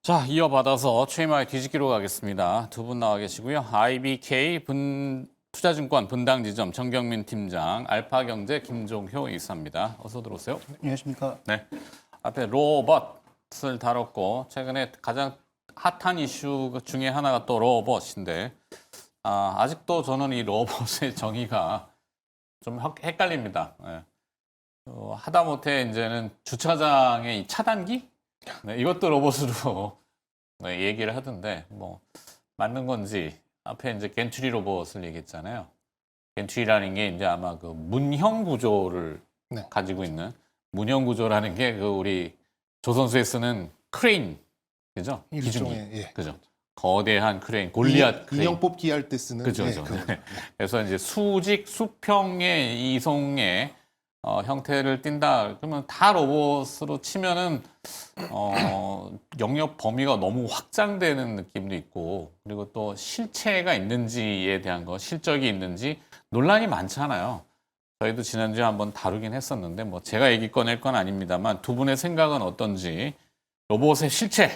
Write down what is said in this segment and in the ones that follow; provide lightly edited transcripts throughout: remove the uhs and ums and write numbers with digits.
자, 이어받아서 최임화의 뒤집기로 가겠습니다. 두 분 나와 계시고요. IBK 투자증권 분당지점 정경민 팀장, 알파경제 김종효 이사입니다. 어서 들어오세요. 안녕하십니까. 네, 앞에 로봇을 다뤘고 최근에 가장 핫한 이슈 중에 하나가 또 로봇인데 아직도 저는 이 로봇의 정의가 좀 헷갈립니다. 네. 하다못해 이제는 주차장의 이 차단기? 네, 이것도 로봇으로 네, 얘기를 하던데 뭐 맞는 건지 앞에 이제 겐츄리 로봇을 얘기했잖아요. 겐츄리라는 게 이제 아마 그 문형 구조를 네. 가지고 있는 문형 구조라는 게 그 우리 조선소에 쓰는 크레인 그죠? 기중기 예. 그죠? 거대한 크레인 골리앗 크레인 인형 뽑기 할 때 쓰는 그죠, 예, 그죠. 그거. 네. 그래서 이제 수직 수평의 이송의 형태를 띈다. 그러면 다 로봇으로 치면은 영역 범위가 너무 확장되는 느낌도 있고, 그리고 또 실체가 있는지에 대한 거, 실적이 있는지 논란이 많잖아요. 저희도 지난주에 한번 다루긴 했었는데, 뭐 제가 얘기 꺼낼 건 아닙니다만 두 분의 생각은 어떤지 로봇의 실체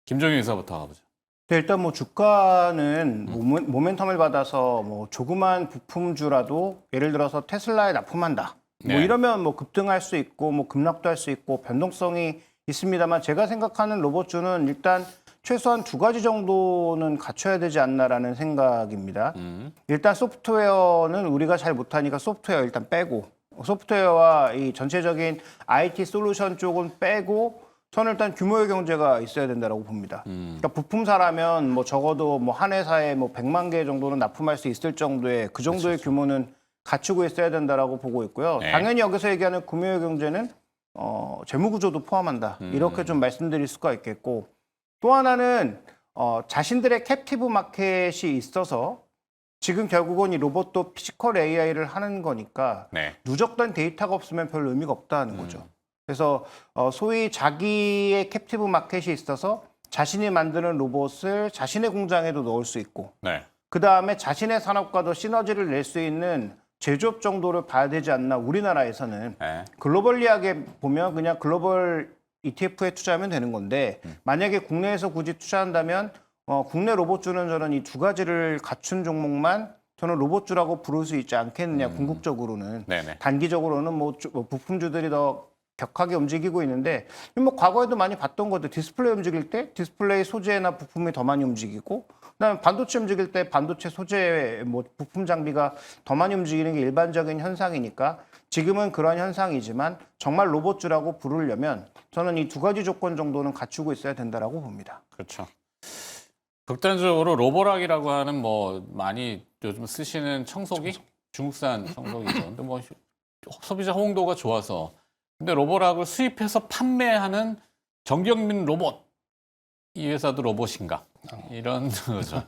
김종윤 이사부터 가보죠. 네, 일단 뭐 주가는 모멘텀을 받아서 뭐 조그만 부품주라도 예를 들어서 테슬라에 납품한다. 뭐 네. 이러면 뭐 급등할 수 있고 뭐 급락도 할 수 있고 변동성이 있습니다만 제가 생각하는 로봇주는 일단 최소한 두 가지 정도는 갖춰야 되지 않나라는 생각입니다. 일단 소프트웨어는 우리가 잘 못하니까 소프트웨어 일단 빼고 소프트웨어와 이 전체적인 IT 솔루션 쪽은 빼고 저는 일단 규모의 경제가 있어야 된다고 봅니다. 그러니까 부품사라면 뭐 적어도 뭐 한 회사에 뭐 100만 개 정도는 납품할 수 있을 정도의 그 정도의 그렇죠. 규모는 갖추고 있어야 된다고 보고 있고요. 네. 당연히 여기서 얘기하는 규모의 경제는 재무구조도 포함한다. 이렇게 좀 말씀드릴 수가 있겠고 또 하나는 자신들의 캡티브 마켓이 있어서 지금 결국은 이 로봇도 피지컬 AI를 하는 거니까 네. 누적된 데이터가 없으면 별 의미가 없다는 거죠. 그래서 소위 자기의 캡티브 마켓이 있어서 자신이 만드는 로봇을 자신의 공장에도 넣을 수 있고 네. 그 다음에 자신의 산업과도 시너지를 낼 수 있는 제조업 정도를 봐야 되지 않나 우리나라에서는 네. 글로벌리하게 보면 그냥 글로벌 ETF에 투자하면 되는 건데 만약에 국내에서 굳이 투자한다면 국내 로봇주는 저는 이 두 가지를 갖춘 종목만 저는 로봇주라고 부를 수 있지 않겠느냐 궁극적으로는 네네. 단기적으로는 뭐 부품주들이 더 격하게 움직이고 있는데 뭐 과거에도 많이 봤던 것들 디스플레이 움직일 때 디스플레이 소재나 부품이 더 많이 움직이고 그다음에 반도체 움직일 때 반도체 소재 뭐 부품 장비가 더 많이 움직이는 게 일반적인 현상이니까 지금은 그런 현상이지만 정말 로봇주라고 부르려면 저는 이 두 가지 조건 정도는 갖추고 있어야 된다라고 봅니다. 그렇죠. 극단적으로 로보락이라고 하는 뭐 많이 요즘 쓰시는 청소기? 중국산 청소기죠. 근데 뭐 소비자 호응도가 좋아서 근데 로보락을 수입해서 판매하는 정경민 로봇 이 회사도 로봇인가? 이런 거죠.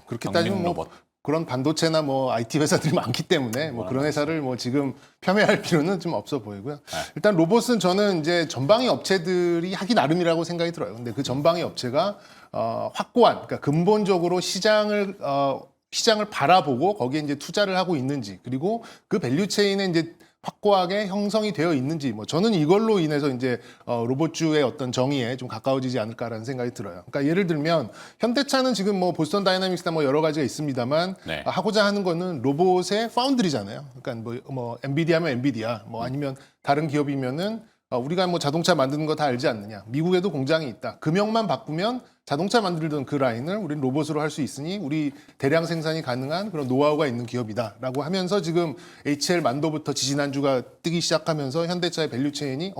그렇게 정민 따지면 뭐 로봇. 그런 반도체나 뭐 IT 회사들이 많기 때문에 뭐 그런 회사를 뭐 지금 폄훼할 필요는 좀 없어 보이고요. 일단 로봇은 저는 이제 전방위 업체들이 하기 나름이라고 생각이 들어요. 근데 그 전방위 업체가 확고한, 그러니까 근본적으로 시장을 바라보고 거기에 이제 투자를 하고 있는지, 그리고 그 밸류 체인에 이제 확고하게 형성이 되어 있는지, 뭐 저는 이걸로 인해서 이제 로봇주의 어떤 정의에 좀 가까워지지 않을까라는 생각이 들어요. 그러니까 예를 들면 현대차는 지금 뭐 보스턴 다이나믹스나 뭐 여러 가지가 있습니다만 네. 하고자 하는 거는 로봇의 파운드리잖아요. 그러니까 뭐 엔비디아면 엔비디아, 뭐 아니면 다른 기업이면은 우리가 뭐 자동차 만드는 거 다 알지 않느냐. 미국에도 공장이 있다. 금형만 바꾸면 자동차 만들던 그 라인을 우리는 로봇으로 할 수 있으니 우리 대량 생산이 가능한 그런 노하우가 있는 기업이다라고 하면서 지금 HL 만도부터 지지난주가 뜨기 시작하면서 현대차의 밸류체인이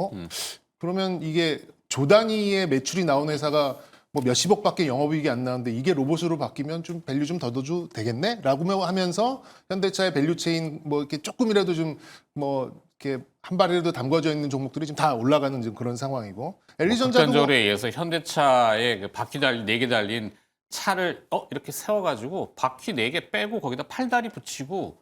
그러면 이게 조 단위의 매출이 나온 회사가 뭐 몇십억밖에 영업이익이 안 나오는데 이게 로봇으로 바뀌면 좀 밸류 좀 더 줘도 되겠네? 라고 하면서 현대차의 밸류체인 뭐 이렇게 조금이라도 좀 뭐 이렇게 한 발이라도 담궈져 있는 종목들이 지금 다 올라가는 지금 그런 상황이고 LG전자도 극단적으로 의해서 현대차에 그 바퀴 달린 4개 달린 차를 이렇게 세워가지고 바퀴 4개 빼고 거기다 팔다리 붙이고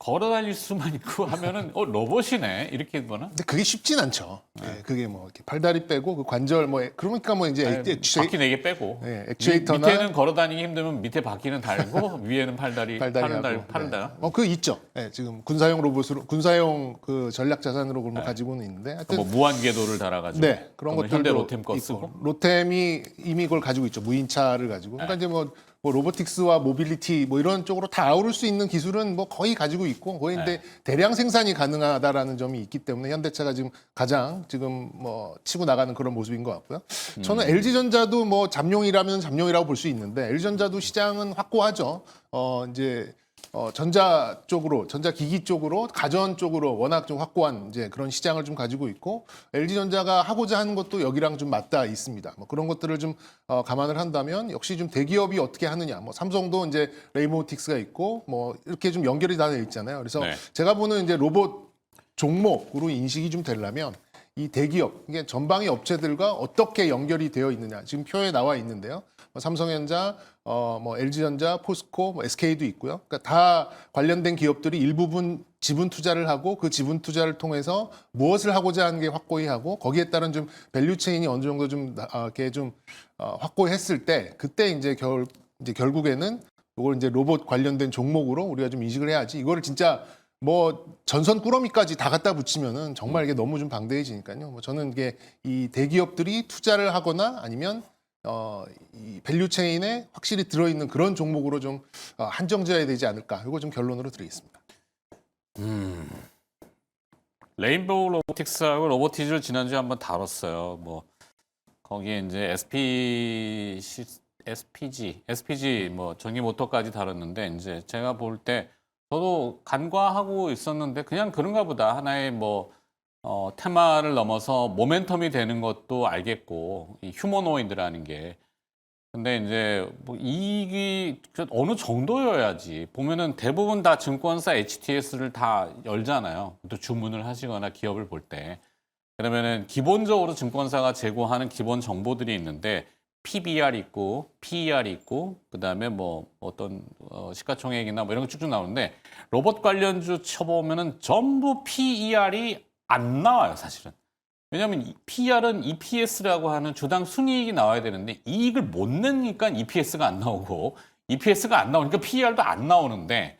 걸어 다닐 수만 있고 하면은 로봇이네 이렇게 보나? 근데 그게 쉽진 않죠. 예, 그게 뭐 이렇게 팔다리 빼고 그 관절 뭐 그러니까 뭐 이제 바퀴 4개 빼고 액추에이터나 밑에는 걸어 다니기 힘들면 밑에 바퀴는 달고 위에는 팔다리 팔다리하고 팔은 달. 그 있죠. 예, 지금 군사용 로봇으로 군사용 그 전략 자산으로 그걸 가지고는 있는데 하여튼 뭐 무한 궤도를 달아가지고 네 그런 것들도 현대 로템 거 있고. 쓰고 로템이 이미 그걸 가지고 있죠. 무인차를 가지고. 그러니까 이제 뭐 로보틱스와 모빌리티 뭐 이런 쪽으로 다 아우를 수 있는 기술은 뭐 거의 가지고 있고 거의 이제 대량 생산이 가능하다라는 점이 있기 때문에 현대차가 지금 가장 지금 뭐 치고 나가는 그런 모습인 것 같고요. 저는 LG전자도 뭐 잠룡이라면 잠룡이라고 볼 수 있는데 LG전자도 시장은 확고하죠. 이제 전자 쪽으로, 전자기기 쪽으로, 가전 쪽으로 워낙 좀 확고한 이제 그런 시장을 좀 가지고 있고 LG전자가 하고자 하는 것도 여기랑 좀 맞닿아 있습니다. 뭐 그런 것들을 좀 감안을 한다면 역시 좀 대기업이 어떻게 하느냐. 뭐 삼성도 이제 레이모틱스가 있고 뭐 이렇게 좀 연결이 다 돼 있잖아요. 그래서 네. 제가 보는 이제 로봇 종목으로 인식이 좀 되려면 이 대기업, 이게 전방위 업체들과 어떻게 연결이 되어 있느냐. 지금 표에 나와 있는데요. 삼성전자, 뭐 LG전자, 포스코, 뭐 SK도 있고요. 그러니까 다 관련된 기업들이 일부분 지분 투자를 하고 그 지분 투자를 통해서 무엇을 하고자 하는 게 확고히 하고 거기에 따른 좀 밸류 체인이 어느 정도 좀 이렇게 좀 확고했을 때 그때 이제 결국에는 이걸 이제 로봇 관련된 종목으로 우리가 좀 인식을 해야지. 이거를 진짜 뭐 전선 꾸러미까지 다 갖다 붙이면은 정말 이게 너무 좀 방대해지니까요. 뭐 저는 이게 이 대기업들이 투자를 하거나 아니면 이 밸류 체인에 확실히 들어있는 그런 종목으로 좀 한정지어야 되지 않을까. 이거 좀 결론으로 드리겠습니다. 레인보우 로보틱스하고 로보티즈를 지난주에 한번 다뤘어요. 뭐 거기에 이제 SPG 뭐 전기 모터까지 다뤘는데 이제 제가 볼 때 저도 간과하고 있었는데 그냥 그런가 보다. 하나의 뭐 테마를 넘어서 모멘텀이 되는 것도 알겠고 이 휴머노이드라는 게 근데 이제 뭐 이익이 어느 정도여야지 보면은 대부분 다 증권사 HTS를 다 열잖아요. 또 주문을 하시거나 기업을 볼 때 그러면은 기본적으로 증권사가 제공하는 기본 정보들이 있는데 PBR 있고 PER 있고 그다음에 뭐 어떤 시가총액이나 뭐 이런 거 쭉쭉 나오는데 로봇 관련주 쳐보면은 전부 PER이 안 나와요, 사실은. 왜냐하면 PER은 EPS라고 하는 주당 순이익이 나와야 되는데 이익을 못 내니까 EPS가 안 나오고 EPS가 안 나오니까 PER도 안 나오는데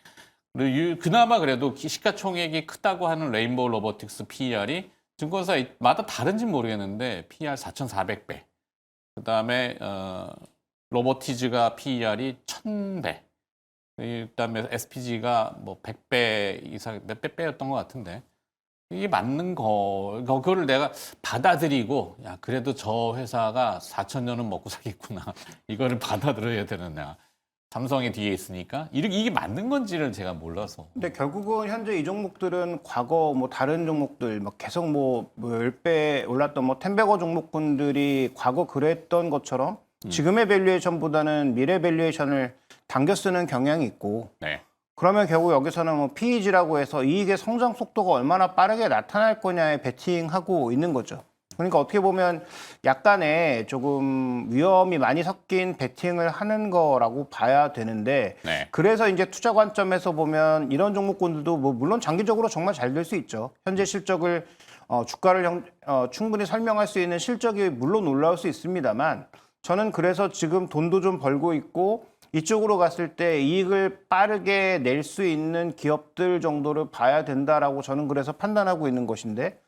그나마 그래도 시가총액이 크다고 하는 레인보우 로보틱스 PER이 증권사마다 다른지 모르겠는데 PER 4,400배. 그다음에 로보티즈가 PER이 1,000배. 그다음에 SPG가 뭐 100배 이상 몇백 배였던 것 같은데 이게 맞는 그거를 내가 받아들이고 야 그래도 저 회사가 4,000년은 먹고 살겠구나 이거를 받아들여야 되느냐 삼성이 뒤에 있으니까 이게 맞는 건지를 제가 몰라서. 근데 결국은 현재 이 종목들은 과거 뭐 다른 종목들 막 계속 뭐 10배 올랐던 뭐 텐베거 종목군들이 과거 그랬던 것처럼 지금의 밸류에이션보다는 미래 밸류에이션을 당겨 쓰는 경향이 있고 네. 그러면 결국 여기서는 뭐 PEG라고 해서 이익의 성장 속도가 얼마나 빠르게 나타날 거냐에 베팅하고 있는 거죠. 그러니까 어떻게 보면 약간의 조금 위험이 많이 섞인 베팅을 하는 거라고 봐야 되는데 네. 그래서 이제 투자 관점에서 보면 이런 종목군들도 뭐 물론 장기적으로 정말 잘 될 수 있죠. 현재 실적을 주가를 충분히 설명할 수 있는 실적이 물론 올라올 수 있습니다만 저는 그래서 지금 돈도 좀 벌고 있고 이쪽으로 갔을 때 이익을 빠르게 낼 수 있는 기업들 정도를 봐야 된다라고 저는 그래서 판단하고 있는 것인데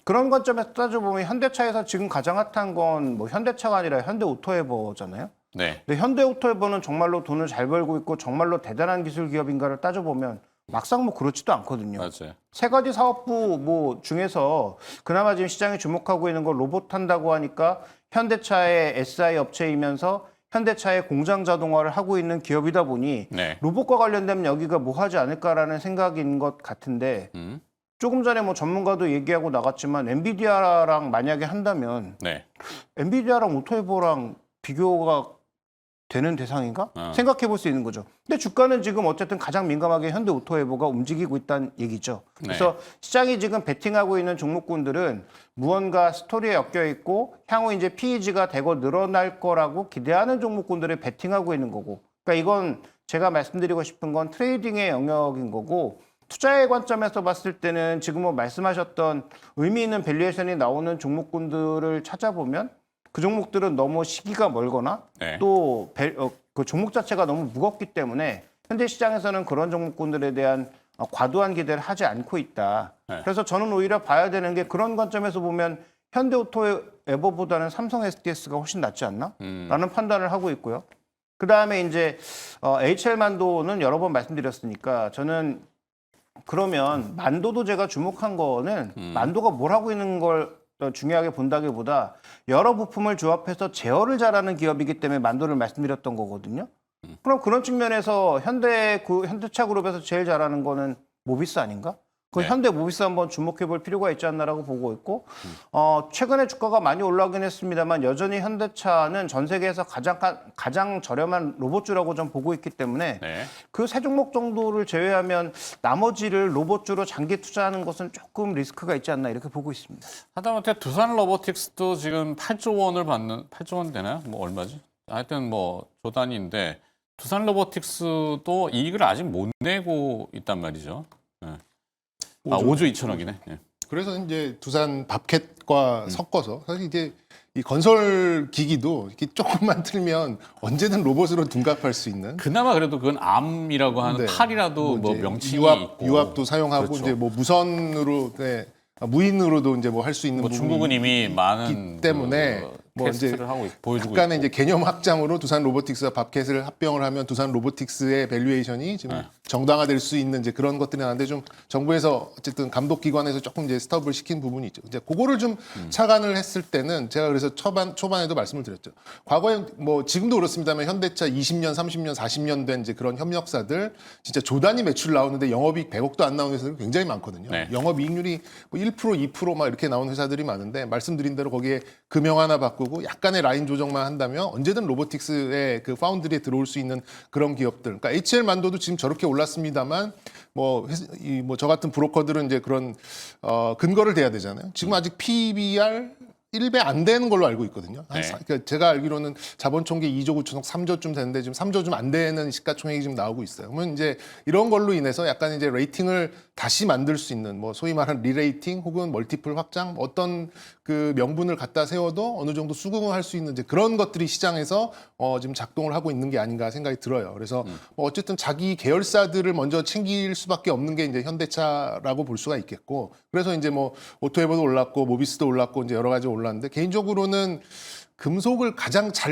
그런 관점에서 따져보면 현대차에서 지금 가장 핫한 건 뭐 현대차가 아니라 현대오토에버잖아요. 네. 근데 현대오토에버는 정말로 돈을 잘 벌고 있고 정말로 대단한 기술 기업인가를 따져보면 막상 뭐 그렇지도 않거든요. 맞아요. 세 가지 사업부 뭐 중에서 그나마 지금 시장이 주목하고 있는 건 로봇 한다고 하니까 현대차의 SI 업체이면서 현대차의 공장 자동화를 하고 있는 기업이다 보니 네. 로봇과 관련되면 여기가 뭐 하지 않을까라는 생각인 것 같은데 조금 전에 뭐 전문가도 얘기하고 나갔지만 엔비디아랑 만약에 한다면 네. 엔비디아랑 오토에버랑 비교가 되는 대상인가? 생각해 볼 수 있는 거죠. 근데 주가는 지금 어쨌든 가장 민감하게 현대 오토에버가 움직이고 있다는 얘기죠. 그래서 시장이 지금 베팅하고 있는 종목군들은 무언가 스토리에 엮여 있고 향후 이제 PEG가 대거 늘어날 거라고 기대하는 종목군들을 베팅하고 있는 거고. 그러니까 이건 제가 말씀드리고 싶은 건 트레이딩의 영역인 거고 투자의 관점에서 봤을 때는 지금 뭐 말씀하셨던 의미 있는 밸류에이션이 나오는 종목군들을 찾아보면 그 종목들은 너무 시기가 멀거나 네. 또 그 종목 자체가 너무 무겁기 때문에 현재 시장에서는 그런 종목군들에 대한 과도한 기대를 하지 않고 있다. 네. 그래서 저는 오히려 봐야 되는 게 그런 관점에서 보면 현대오토에버보다는 삼성 SDS가 훨씬 낫지 않나? 라는 판단을 하고 있고요. 그 다음에 이제 HL만도는 여러 번 말씀드렸으니까 저는 그러면 만도도 제가 주목한 거는 만도가 뭘 하고 있는 걸 중요하게 본다기보다 여러 부품을 조합해서 제어를 잘하는 기업이기 때문에 만도를 말씀드렸던 거거든요. 그럼 그런 측면에서 현대차 그룹에서 제일 잘하는 거는 모비스 아닌가? 그 네. 현대 모비스 한번 주목해 볼 필요가 있지 않나라고 보고 있고 최근에 주가가 많이 올라오긴 했습니다만 여전히 현대차는 전 세계에서 가장 저렴한 로봇주라고 좀 보고 있기 때문에 네. 그 세 종목 정도를 제외하면 나머지를 로봇주로 장기 투자하는 것은 조금 리스크가 있지 않나 이렇게 보고 있습니다. 하다못해 두산 로보틱스도 지금 8조 원을 받는 8조 원 되나요? 뭐 얼마지? 하여튼 뭐 조단위인데 두산 로보틱스도 이익을 아직 못 내고 있단 말이죠. 네. 5조 2천억이네. 네. 그래서 이제 두산 밥캣과 섞어서 사실 이제 이 건설 기기도 이렇게 조금만 틀면 언제든 로봇으로 둔갑할 수 있는 그나마 그래도 그건 암이라고 하는 네. 팔이라도 뭐 이제 명칭이 있고 유압도 사용하고 그렇죠. 이제 뭐 무선으로 무인으로도 이제 뭐 할 수 있는 뭐 부분이 중국은 이미 많은 때문에 뭐 이제 테스트를 하고 보여주고 약간의 있고. 이제 개념 확장으로 두산 로보틱스와 밥캣을 합병을 하면 두산 로보틱스의 밸류에이션이 지금 정당화될 수 있는 이제 그런 것들이 나는데 좀 정부에서 어쨌든 감독 기관에서 조금 이제 스톱을 시킨 부분이 있죠. 이제 그거를 좀 착안을 했을 때는 제가 그래서 초반에도 말씀을 드렸죠. 과거에 뭐 지금도 그렇습니다만 현대차 20년, 30년, 40년 된 이제 그런 협력사들 진짜 조 단위 매출 나오는데 영업이익 100억도 안 나오는 회사들이 굉장히 많거든요. 네. 영업이익률이 뭐 1%, 2%막 이렇게 나오는 회사들이 많은데 말씀드린 대로 거기에 금형 하나 바꾸고 약간의 라인 조정만 한다면 언제든 로보틱스의 그 파운드리에 들어올 수 있는 그런 기업들. 그러니까 HL만도도 지금 저렇게 올랐습니다만 뭐 저 같은 브로커들은 이제 그런 근거를 대야 되잖아요. 지금 아직 PBR 1배 안 되는 걸로 알고 있거든요. 네. 그러니까 제가 알기로는 자본 총계 2조 9천억 3조쯤 되는데 지금 3조 좀 안 되는 시가총액이 지금 나오고 있어요. 그러면 이제 이런 걸로 인해서 약간 이제 레이팅을 다시 만들 수 있는 뭐 소위 말하는 리레이팅 혹은 멀티플 확장 어떤 그 명분을 갖다 세워도 어느 정도 수긍을 할 수 있는 이제 그런 것들이 시장에서 지금 작동을 하고 있는 게 아닌가 생각이 들어요. 그래서 뭐 어쨌든 자기 계열사들을 먼저 챙길 수밖에 없는 게 이제 현대차라고 볼 수가 있겠고 그래서 이제 뭐 오토에버도 올랐고 모비스도 올랐고 이제 여러 가지 올랐는데 개인적으로는 금속을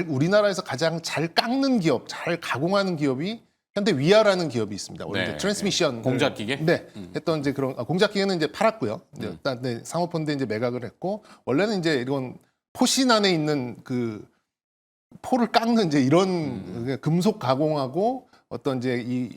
우리나라에서 가장 잘 깎는 기업, 잘 가공하는 기업이 현대 위아라는 기업이 있습니다. 원래 네, 이제 트랜스미션 공작기계? 네, 했던 이제 그런 공작기계는 이제 팔았고요. 이제 일단 상호펀드에 이제 매각을 했고 원래는 이제 이런 포신 안에 있는 그 포를 깎는 이제 이런 금속 가공하고 어떤 이제 이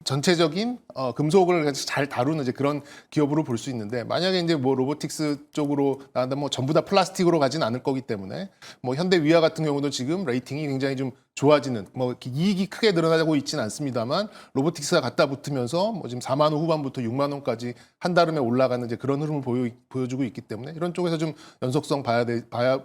전체적인 금속을 잘 다루는 이제 그런 기업으로 볼 수 있는데 만약에 이제 뭐 로보틱스 쪽으로 나간다면 뭐 전부 다 플라스틱으로 가진 않을 거기 때문에 뭐 현대 위아 같은 경우도 지금 레이팅이 굉장히 좀 좋아지는 뭐 이익이 크게 늘어나고 있지는 않습니다만 로보틱스가 갖다 붙으면서 뭐 지금 4만 원 후반부터 6만 원까지 한 달음에 올라가는 이제 그런 흐름을 보여주고 있기 때문에 이런 쪽에서 좀 연속성 봐야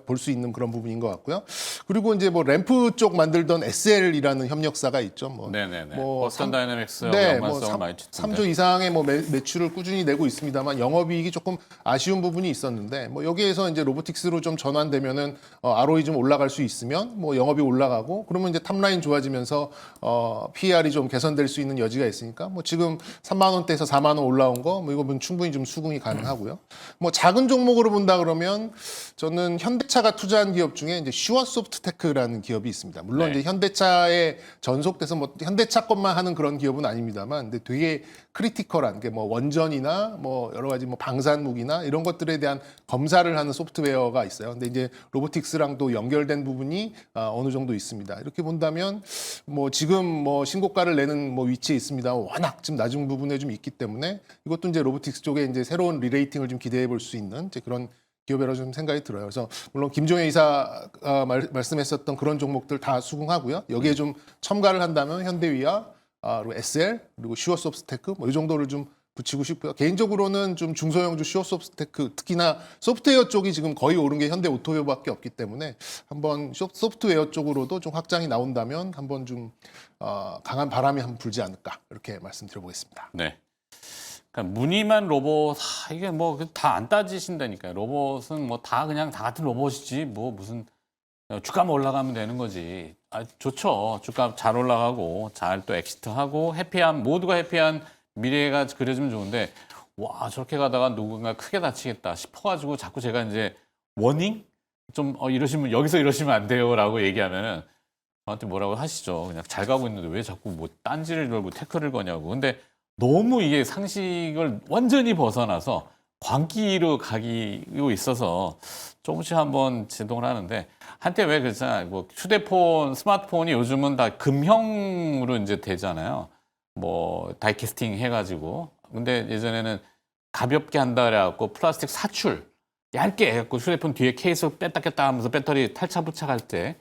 볼 수 있는 그런 부분인 것 같고요. 그리고 이제 뭐 램프 쪽 만들던 SL이라는 협력사가 있죠. 뭐 네네네. 뭐 버스턴 다이내믹스 네, 연관성을 뭐 많이 짓던데. 3조 이상의 뭐 매출을 꾸준히 내고 있습니다만 영업이익이 조금 아쉬운 부분이 있었는데 뭐 여기에서 이제 로보틱스로 좀 전환되면은 ROE 좀 올라갈 수 있으면 뭐 영업이 올라가고 그러면 이제 탑라인 좋아지면서 PER이 좀 개선될 수 있는 여지가 있으니까 뭐 지금 3만 원대에서 4만 원 올라온 거 뭐 이거 보면 충분히 좀 수긍이 가능하고요. 뭐 작은 종목으로 본다 그러면 저는 현대차가 투자한 기업 중에 이제 슈어소프트테크라는 기업이 있습니다. 물론 네. 이제 현대차에 전속돼서 뭐 현대차 것만 하는 그런 기업은 아닙니다만 근데 되게 크리티컬한 게 뭐 원전이나 뭐 여러 가지 뭐 방산 무기나 이런 것들에 대한 검사를 하는 소프트웨어가 있어요. 근데 이제 로보틱스랑도 연결된 부분이 어느 정도 있습니다. 이렇게 본다면 뭐 지금 뭐 신고가를 내는 뭐 위치에 있습니다. 워낙 좀 낮은 부분에 좀 있기 때문에 이것도 이제 로보틱스 쪽에 이제 새로운 리레이팅을 좀 기대해 볼 수 있는 이제 그런 기업이라고 좀 생각이 들어요. 그래서 물론 김종현 이사가 말씀했었던 그런 종목들 다 수긍하고요. 여기에 좀 첨가를 한다면 현대위아 그리고 SL 그리고 슈어소프트테크 뭐 이 정도를 좀 붙이고 싶고요. 개인적으로는 좀 중소형주 슈어소프트테크 특히나 소프트웨어 쪽이 지금 거의 오른 게 현대 오토웨어밖에 없기 때문에 한번 소프트웨어 쪽으로도 좀 확장이 나온다면 한번 좀 강한 바람이 한번 불지 않을까 이렇게 말씀드려보겠습니다. 네. 그러니까 무늬만 로봇 이게 뭐 다 안 따지신다니까요. 로봇은 뭐 다 그냥 다 같은 로봇이지 뭐 무슨 주가만 올라가면 되는 거지. 좋죠. 주가 잘 올라가고 잘 또 엑시트하고 해피한 모두가 해피한 미래가 그려지면 좋은데 와 저렇게 가다가 누군가 크게 다치겠다 싶어가지고 자꾸 제가 이제 워닝 좀 이러시면 여기서 이러시면 안 돼요라고 얘기하면은 저한테 뭐라고 하시죠. 그냥 잘 가고 있는데 왜 자꾸 뭐 딴지를 걸고 태클을 거냐고. 근데 너무 이게 상식을 완전히 벗어나서 광기로 가기고 있어서 조금씩 한번 제동을 하는데 한때 왜 그랬잖아요. 뭐 휴대폰, 스마트폰이 요즘은 다 금형으로 이제 되잖아요. 뭐 다이캐스팅 해가지고. 근데 예전에는 가볍게 한다 그래갖고 플라스틱 사출 얇게 해갖고 휴대폰 뒤에 케이스 뺐다 꼈다 하면서 배터리 탈차 부착할 때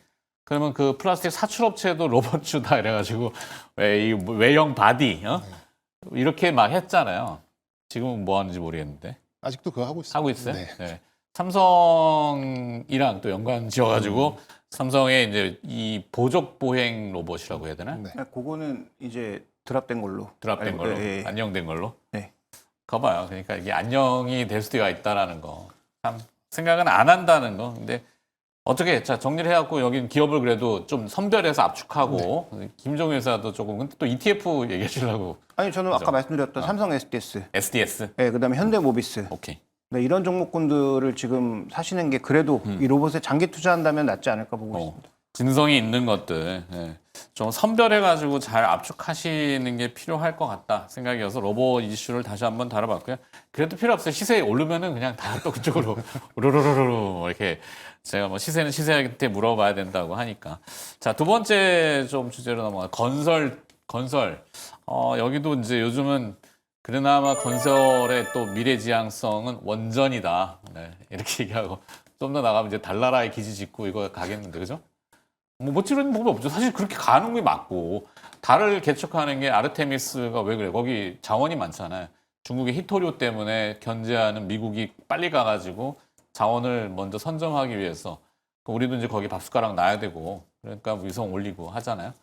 그러면 그 플라스틱 사출 업체도 로봇 주다 이래가지고 왜 이 외형 바디 이렇게 막 했잖아요. 지금은 뭐 하는지 모르겠는데 아직도 그거 하고 있어요. 하고 있어요. 네. 네. 삼성이랑 또 연관 지어가지고 삼성의 이제 이 보조 보행 로봇이라고 해야 되나? 네. 그거는 이제 드랍된 걸로. 드랍된 걸로, 예, 예. 안녕된 걸로. 네. 거봐요. 그러니까 이게 안녕이 될 수가 있다라는 거. 참 생각은 안 한다는 거. 근데 어떻게 자 정리를 해갖고 여긴 기업을 그래도 좀 선별해서 압축하고 김종인 회사도 조금 근데 또 ETF 얘기하시려고 아니 저는 아까 말씀드렸던 삼성 SDS, SDS. 네, 그다음에 현대모비스, 오케이. 네, 이런 종목군들을 지금 사시는 게 그래도 이 로봇에 장기 투자한다면 낫지 않을까 보고 있습니다. 진성이 있는 것들 예. 좀 선별해가지고 잘 압축하시는 게 필요할 것 같다 생각이어서 로봇 이슈를 다시 한번 다뤄봤고요. 그래도 필요 없어요. 시세 오르면은 그냥 다 또 그쪽으로 우르르르르 이렇게 제가 뭐 시세는 시세한테 물어봐야 된다고 하니까. 자, 두 번째 좀 주제로 넘어가 건설. 여기도 이제 요즘은 그나마 건설의 또 미래지향성은 원전이다. 네, 이렇게 얘기하고 좀 더 나가면 이제 달나라의 기지 짓고 이거 가겠는데 그죠? 뭐 치르는 법이 없죠. 사실 그렇게 가는 게 맞고 달을 개척하는 게 아르테미스가 왜 그래? 거기 자원이 많잖아요. 중국의 히토류 때문에 견제하는 미국이 빨리 가가지고 자원을 먼저 선점하기 위해서 우리도 이제 거기 밥숟가락 놔야 되고 그러니까 위성 올리고 하잖아요.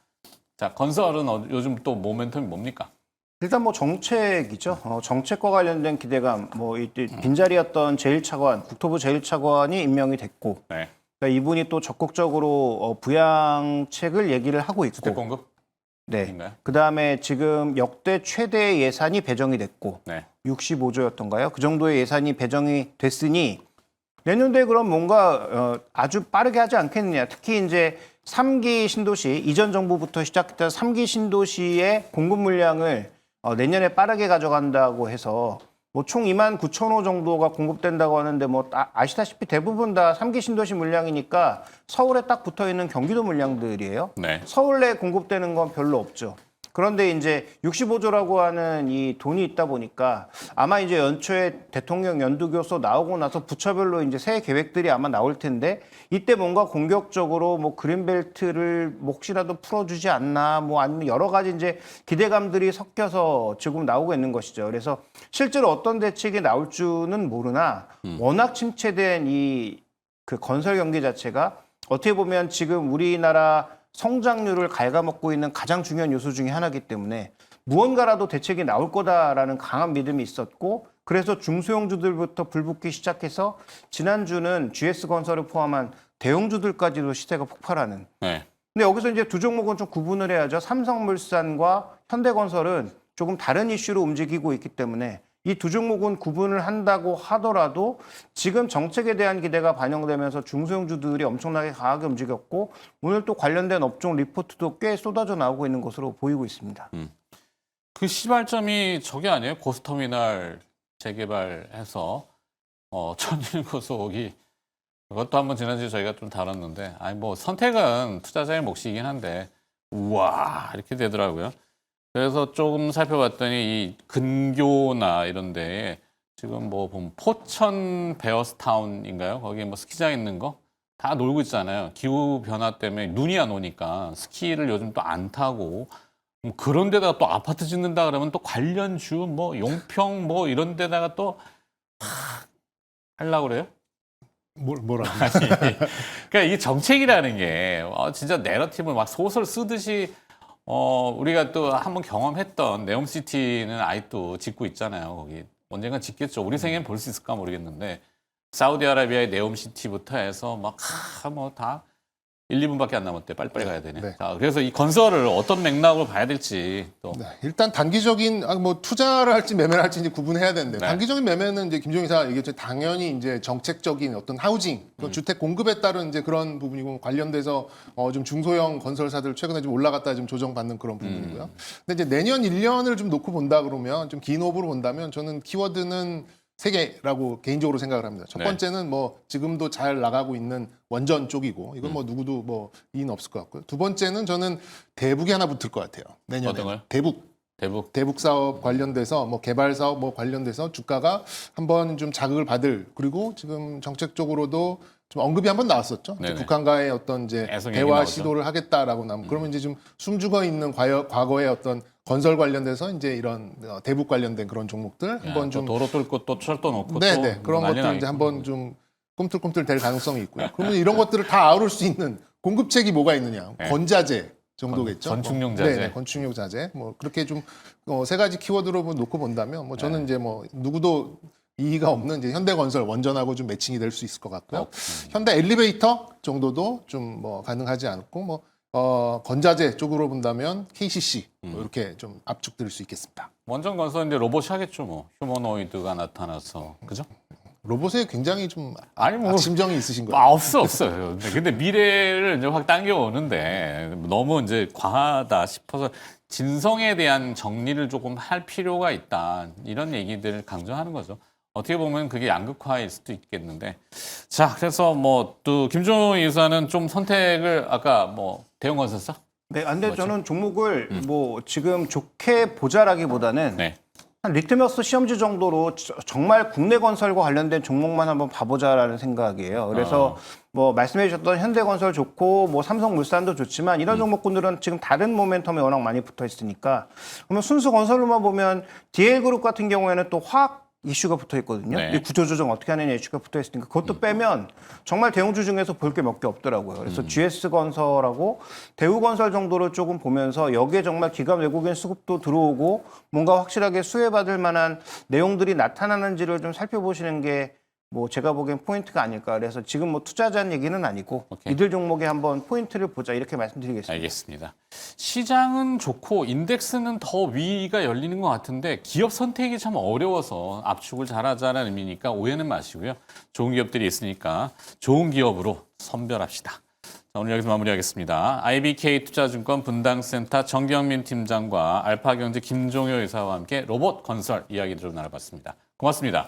자 건설은 요즘 또 모멘텀이 뭡니까? 일단 뭐 정책이죠. 정책과 관련된 기대감, 뭐 이때 빈자리였던 제1차관, 국토부 제1차관이 임명이 됐고, 네. 그러니까 이분이 또 적극적으로 부양책을 얘기를 하고 있고, 주택 공급? 네. 인가요? 그 다음에 지금 역대 최대 예산이 배정이 됐고, 네. 65조였던가요? 그 정도의 예산이 배정이 됐으니 내년도에 그럼 뭔가 아주 빠르게 하지 않겠느냐. 특히 이제 3기 신도시, 이전 정부부터 시작했던 3기 신도시의 공급 물량을 내년에 빠르게 가져간다고 해서 뭐 총 29,000호 정도가 공급된다고 하는데 뭐 아시다시피 대부분 다 3기 신도시 물량이니까 서울에 딱 붙어 있는 경기도 물량들이에요. 네. 서울 내 공급되는 건 별로 없죠. 그런데 이제 65조라고 하는 이 돈이 있다 보니까 아마 이제 연초에 대통령 연두교서 나오고 나서 부처별로 이제 새 계획들이 아마 나올 텐데 이때 뭔가 공격적으로 뭐 그린벨트를 뭐 혹시라도 풀어주지 않나 뭐 아니면 여러 가지 이제 기대감들이 섞여서 지금 나오고 있는 것이죠. 그래서 실제로 어떤 대책이 나올 줄은 모르나 워낙 침체된 이 그 건설 경기 자체가 어떻게 보면 지금 우리나라 성장률을 갉아먹고 있는 가장 중요한 요소 중에 하나이기 때문에 무언가라도 대책이 나올 거다라는 강한 믿음이 있었고 그래서 중소형주들부터 불붙기 시작해서 지난주는 GS건설을 포함한 대형주들까지도 시세가 폭발하는. 네. 근데 여기서 이제 두 종목은 좀 구분을 해야죠. 삼성물산과 현대건설은 조금 다른 이슈로 움직이고 있기 때문에 이 두 종목은 구분을 한다고 하더라도 지금 정책에 대한 기대가 반영되면서 중소형주들이 엄청나게 강하게 움직였고 오늘 또 관련된 업종 리포트도 꽤 쏟아져 나오고 있는 것으로 보이고 있습니다. 그 시발점이 저게 아니에요? 고스터미널 재개발해서 천일고속이 그것도 한번 지난주에 저희가 좀 다뤘는데 아니 뭐 선택은 투자자의 몫이긴 한데 우와 이렇게 되더라고요. 그래서 조금 살펴봤더니 이 근교나 이런 데에 지금 뭐 보면 포천 베어스타운인가요? 거기에 뭐 스키장 있는 거 다 놀고 있잖아요. 기후 변화 때문에 눈이 안 오니까 스키를 요즘 또 안 타고 그런 데다가 또 아파트 짓는다 그러면 또 관련주 뭐 용평 뭐 이런 데다가 또 하려고 그래요? 뭐라고? 그러니까 이 정책이라는 게 진짜 내러티브를 막 소설 쓰듯이 우리가 또 한번 경험했던 네옴시티는 아직도 짓고 있잖아요. 거기 언젠가 짓겠죠. 우리 생에는 볼 수 있을까 모르겠는데 사우디아라비아의 네옴시티부터 해서 막 뭐 다 1, 2분밖에 안 남았대. 빨리빨리 가야 되네. 네. 자, 그래서 이 건설을 어떤 맥락으로 봐야 될지 또 네, 일단 단기적인 뭐 투자를 할지 매매를 할지 이제 구분해야 되는데 네. 단기적인 매매는 이제 김종인 이사 얘기했죠. 당연히 이제 정책적인 어떤 하우징, 그 주택 공급에 따른 이제 그런 부분이고 관련돼서 좀 중소형 건설사들 최근에 좀 올라갔다 좀 조정받는 그런 부분이고요. 근데 이제 내년 1년을 좀 놓고 본다 그러면 좀 긴 호흡으로 본다면 저는 키워드는 세 개라고 개인적으로 생각을 합니다. 첫 네. 번째는 뭐 지금도 잘 나가고 있는 원전 쪽이고 이건 뭐 누구도 뭐 이의는 없을 것 같고요. 두 번째는 저는 대북이 하나 붙을 것 같아요. 내년에 어떤 거요? 대북 대북 사업 관련돼서 뭐 개발 사업 뭐 관련돼서 주가가 한번 좀 자극을 받을 그리고 지금 정책적으로도 좀 언급이 한번 나왔었죠. 네네. 북한과의 어떤 이제 계속 얘기 대화 나오죠. 시도를 하겠다라고 나면 그러면 이제 좀 숨죽어 있는 과거의 어떤 건설 관련돼서 이제 이런 대북 관련된 그런 종목들 한번 또 좀 도로 뚫고 또 철도 놓고 네네 또 그런 난리 것들 이제 나겠고. 한번 좀 꿈틀꿈틀 될 가능성이 있고요. 그러면 이런 것들을 다 아우를 수 있는 공급책이 뭐가 있느냐? 네. 건자재 정도겠죠. 건축용 뭐, 자재. 네네, 건축용 자재. 뭐 그렇게 좀 세 가지 키워드로 뭐 놓고 본다면 뭐 저는 이제 뭐 누구도 이의가 없는 이제 현대건설 원전하고 좀 매칭이 될 수 있을 것 같고요. 현대 엘리베이터 정도도 좀 뭐 가능하지 않고 뭐 건자재 쪽으로 본다면 KCC 뭐 이렇게 좀 압축될 수 있겠습니다. 원전 건설인데 로봇이 하겠죠 뭐. 휴머노이드가 나타나서 그죠? 로봇에 굉장히 좀 아니 뭐 심정이 있으신 거예요. 없어요. 근데 미래를 이제 확 당겨오는데 너무 이제 과하다 싶어서 진성에 대한 정리를 조금 할 필요가 있다. 이런 얘기들을 강조하는 거죠. 어떻게 보면 그게 양극화일 수도 있겠는데. 자, 그래서 뭐 또 김종호 이사는 좀 선택을 아까 뭐 대형 건설사? 네, 근데 저는 종목을 뭐 지금 좋게 보자라기보다는 네. 한 리트머스 시험지 정도로 정말 국내 건설과 관련된 종목만 한번 봐보자라는 생각이에요. 그래서 뭐 말씀해 주셨던 현대건설 좋고 뭐 삼성물산도 좋지만 이런 종목군들은 지금 다른 모멘텀에 워낙 많이 붙어 있으니까 그러면 순수 건설로만 보면 DL그룹 같은 경우에는 또 화학 이슈가 붙어 있거든요. 네. 이 구조조정 어떻게 하느냐 이슈가 붙어 있으니까 그것도 빼면 정말 대형주 중에서 볼 게 몇 개 없더라고요. 그래서 GS건설하고 대우건설 정도를 조금 보면서 여기에 정말 기관 외국인 수급도 들어오고 뭔가 확실하게 수혜받을 만한 내용들이 나타나는지를 좀 살펴보시는 게 뭐 제가 보기엔 포인트가 아닐까. 그래서 지금 뭐 투자자는 얘기는 아니고 오케이. 이들 종목에 한번 포인트를 보자 이렇게 말씀드리겠습니다. 알겠습니다. 시장은 좋고 인덱스는 더 위가 열리는 것 같은데 기업 선택이 참 어려워서 압축을 잘하자는 의미니까 오해는 마시고요. 좋은 기업들이 있으니까 좋은 기업으로 선별합시다. 자, 오늘 여기서 마무리하겠습니다. IBK 투자증권 분당센터 정경민 팀장과 알파경제 김종효 이사와 함께 로봇 건설 이야기를 좀 나눠봤습니다. 고맙습니다.